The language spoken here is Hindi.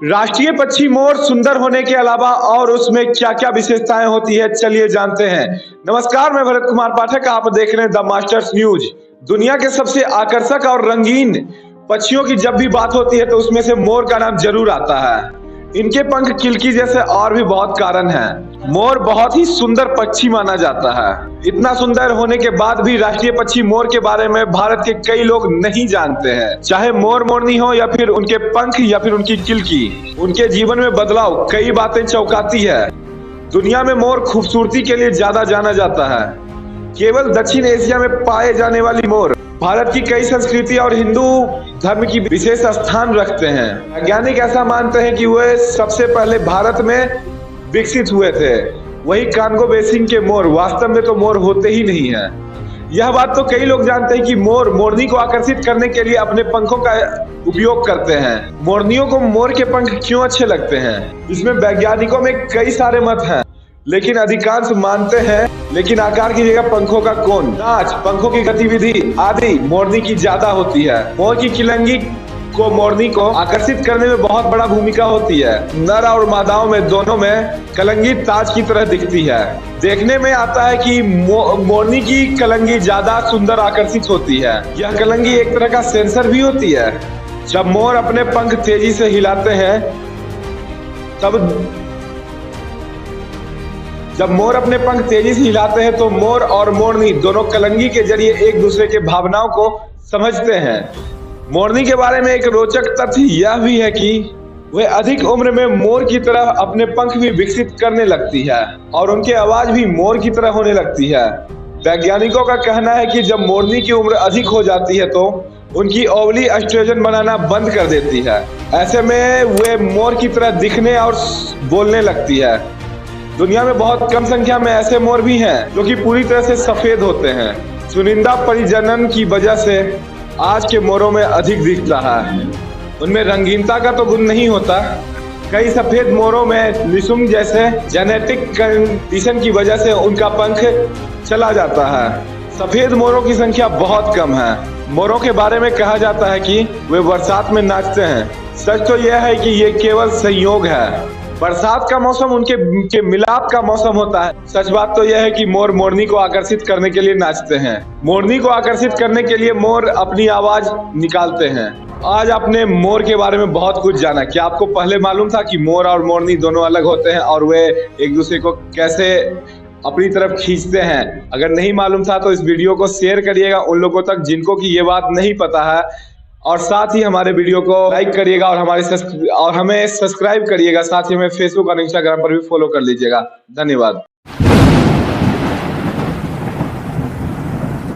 राष्ट्रीय पक्षी मोर सुंदर होने के अलावा और उसमें क्या क्या विशेषताएं होती है, चलिए जानते हैं। नमस्कार, मैं भरत कुमार पाठक, आप देख रहे हैं द मास्टर्स न्यूज। दुनिया के सबसे आकर्षक और रंगीन पक्षियों की जब भी बात होती है तो उसमें से मोर का नाम जरूर आता है। इनके पंख किलकी जैसे और भी बहुत कारण हैं। मोर बहुत ही सुंदर पक्षी माना जाता है। इतना सुंदर होने के बाद भी राष्ट्रीय पक्षी मोर के बारे में भारत के कई लोग नहीं जानते हैं। चाहे मोर मोरनी हो या फिर उनके पंख या फिर उनकी किलकी, उनके जीवन में बदलाव कई बातें चौंकाती है। दुनिया में मोर खूबसूरती के लिए ज्यादा जाना जाता है। केवल दक्षिण एशिया में पाए जाने वाली मोर भारत की कई संस्कृति और हिंदू धर्म की विशेष स्थान रखते हैं। वैज्ञानिक ऐसा मानते हैं कि वे सबसे पहले भारत में विकसित हुए थे। वही कांगो बेसिन के मोर वास्तव में तो मोर होते ही नहीं है। यह बात तो कई लोग जानते हैं कि मोर मोरनी को आकर्षित करने के लिए अपने पंखों का उपयोग करते हैं। मोरनियों को मोर के पंख क्यों अच्छे लगते हैं, इसमें वैज्ञानिकों में कई सारे मत हैं, लेकिन अधिकांश मानते हैं लेकिन आकार की जगह पंखों का कोण, नाच, पंखों की गतिविधि आदि मोरनी की ज्यादा होती है। मोर की किलंगी को मोरनी को आकर्षित करने में बहुत बड़ा भूमिका होती है। नर और मादाओं में दोनों में कलंगी ताज की तरह दिखती है। देखने में आता है कि मोरनी की कलंगी ज्यादा सुंदर आकर्षित होती है। यह कलंगी एक तरह का सेंसर भी होती है। जब मोर अपने पंख तेजी से हिलाते हैं तो मोर और मोरनी दोनों कलंगी के जरिए एक दूसरे के भावनाओं को समझते हैं। मोरनी के बारे में एक रोचक तथ्य यह भी है कि वह अधिक उम्र में मोर की तरह अपने पंख भी विकसित करने लगती है और उनकी आवाज भी मोर की तरह होने लगती है। वैज्ञानिकों का कहना है कि जब मोरनी की उम्र अधिक हो जाती है तो उनकी ओवली एस्ट्रोजन बनाना बंद कर देती है। ऐसे में वे मोर की तरह दिखने और बोलने लगती है। दुनिया में बहुत कम संख्या में ऐसे मोर भी हैं जो कि पूरी तरह से सफेद होते हैं। चुनिंदा परिजनन की वजह से आज के मोरों में अधिक दिख रहा है। उनमें रंगीनता का तो गुण नहीं होता। कई सफेद मोरों में निशुंग जैसे जेनेटिक कंडीशन की वजह से उनका पंख चला जाता है। सफेद मोरों की संख्या बहुत कम है। मोरों के बारे में कहा जाता है कि वे बरसात में नाचते हैं। सच तो यह है कि ये केवल संयोग है। बरसात का मौसम उनके मिलाप का मौसम होता है। सच बात तो यह है कि मोर मोरनी को आकर्षित करने के लिए नाचते हैं। मोरनी को आकर्षित करने के लिए मोर अपनी आवाज निकालते हैं। आज आपने मोर के बारे में बहुत कुछ जाना। क्या आपको पहले मालूम था कि मोर और मोरनी दोनों अलग होते हैं और वे एक दूसरे को कैसे अपनी तरफ खींचते हैं? अगर नहीं मालूम था तो इस वीडियो को शेयर करिएगा उन लोगों तक जिनको कि ये बात नहीं पता है, और साथ ही हमारे वीडियो को लाइक करिएगा और हमें सब्सक्राइब करिएगा। साथ ही हमें फेसबुक और इंस्टाग्राम पर भी फॉलो कर लीजिएगा। धन्यवाद।